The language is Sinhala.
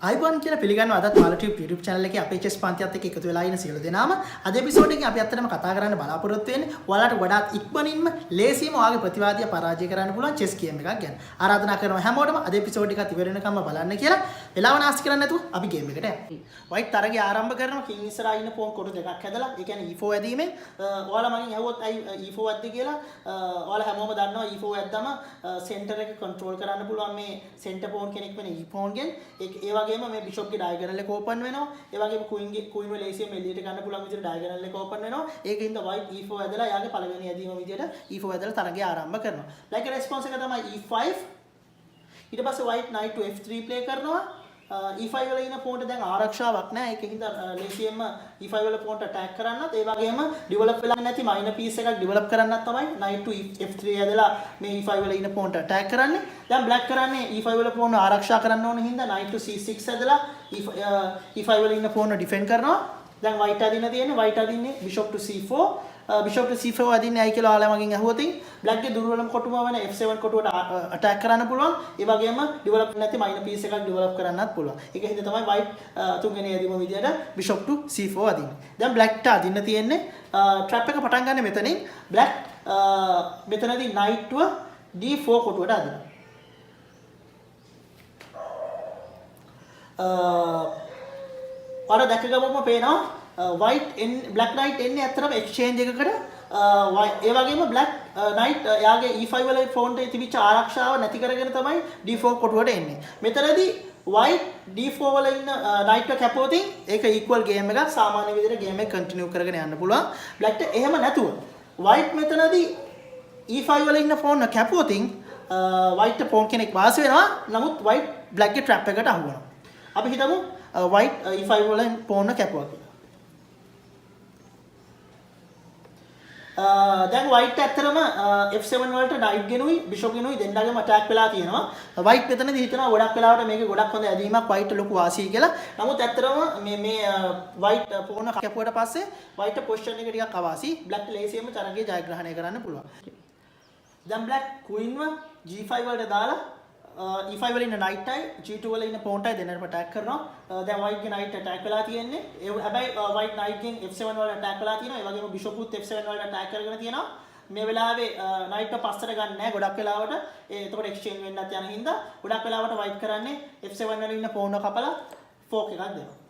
අයිබෝන් කියලා පිළිගන්නවා අදත් මාළටියුබ් YouTube channel එකේ අපේ chess පන්තියත් එක්ක එකතු වෙලා ඉන්න සියලු දෙනාම අද එපිසෝඩ් එකේ අපි අත්‍තරම කතා කරන්න බලාපොරොත්තු වෙන්නේ ඔයාලට වඩාත් ඉක්මනින්ම ලේසියෙන්ම ඔයාගේ ප්‍රතිවාදියා පරාජය කරන්න පුළුවන් chess game එකක් ගැන. ආරාධනා කරනවා හැමෝටම අද එපිසෝඩ් එකත් ඉවර වෙනකම්ම බලන්න කියලා. වෙලාව නාස්ති කරන්නේ නැතුව අපි game එකට යමු. white තරගය ආරම්භ කරනවා king ඉස්සරහා ඉන්න pawn කොටු දෙකක් හැදලා. ඒ කියන්නේ e4 ඇදීමෙන් ඔයාලා මගෙන් ඇහුවොත් e4 ඇද්ද කියලා ඔයාලා හැමෝම දන්නවා e4 ඇද්දම center එක control කරන්න පුළුවන් මේ center pawn කෙනෙක් වෙන e pawn ගෙන්. ඒ වගේම මේ bishop ගේ diagonal එක open වෙනවා. ඒ වගේම queen වල ලේසියෙන් එළියට ගන්න පුළුවන් විදිහට diagonal එක open වෙනවා. ඒකින්ද white e4 ඇදලා යාගේ පළවෙනි ඇදීම විදිහට e4 ඇදලා තරගය ආරම්භ කරනවා. like response එක තමයි e5. ඊට පස්සේ white knight to f3 play කරනවා. e5 වල ඉන්න pawn එක දැන් ආරක්ෂාවක් නැහැ. ඒකින්ද ලේසියෙන්ම e5 වල pawn එක attack කරන්නත් ඒ වගේම develop වෙලා නැති minor piece එකක් develop කරන්නත් තමයි knight to f3 ඇදලා මේ e5 වල ඉන්න pawn එක attack කරන්නේ. දැන් black කරන්නේ e5 වල pawn ආරක්ෂා කරන්න ඕන හින්දා knight to c6 ඇදලා e5 වල ඉන්න pawn defend කරනවා. දැන් white අදින්න තියෙන්නේ white අදින්නේ bishop to c4 bishop to c4 අදින්නේ ඇයි කියලා ඔයාලා මගෙන් අහුවොත් black ගේ දුර්වලම කොටුම වෙන f7 කොටුවට attack කරන්න පුළුවන්. ඒ වගේම develop නැති minor piece එකක් develop කරන්නත් පුළුවන්. ඒක හින්දා තමයි white තුන්වෙනි ඇදීම විදියට bishop to c4 අදින්නේ. දැන් black ට අදින්න තියෙන්නේ trap එක පටන් ගන්න මෙතනින් black මෙතනදී knight to d4 කොටුවට අදිනවා. ඔයාලා දැක ගමම පේනවා white black knight එන්නේ අතරම exchange එකකට. ඒ වගේම black knight යාගේ e5 වල pawn එකේ තිබිච්ච ආරක්ෂාව නැති කරගෙන තමයි d4 කොටුවට එන්නේ. මෙතනදී white d4 වල ඉන්න knight එක කැපුවොත් ඒක equal game එකක්. සාමාන්‍ය විදිහට game එක continue කරගෙන යන්න පුළුවන්. black ට එහෙම නැතුව white මෙතනදී e5 වල ඉන්න pawn එක කැපුවොත් white ට pawn කෙනෙක් වාසි වෙනවා. නමුත් white black ගේ trap එකට අහු වෙනවා. අපි හිතමු white e5 වල pawn එක කැපුවා කියලා. දැන් white ඇත්තටම f7 වලට knight ගෙනුයි bishop ගෙනුයි දෙන්නගේම attack වෙලා තියෙනවා. white මෙතනදී හිතනවා ගොඩක් වෙලාවට මේකේ ගොඩක් හොඳ ඇදීමක් white ලොකු වාසියි කියලා. නමුත් ඇත්තටම මේ white pawn එක කැපුවට පස්සේ white position එක ටිකක් අවාසි. black ලේසියෙන්ම තරගයේ ජයග්‍රහණය කරන්න පුළුවන්. දැන් black queen ව g5 වලට දාලා e5 වල ඉන්න knight යි g2 වල ඉන්න pawn යි දෙන්නට attack කරනවා. දැන් white ගේ knight attack වෙලා තියෙන්නේ. හැබැයි white knight ගෙන් f7 වල attack වෙලා තියෙනවා. ඒ වගේම bishop උත් f7 වලට attack කරගෙන තියෙනවා. මේ වෙලාවේ knight එක පස්සට ගන්න නැහැ ගොඩක් වෙලාවට. එතකොට exchange වෙන්නත් යන හින්දා ගොඩක් වෙලාවට white කරන්නේ f7 වල ඉන්න pawn එක කපලා fork එකක් දෙනවා.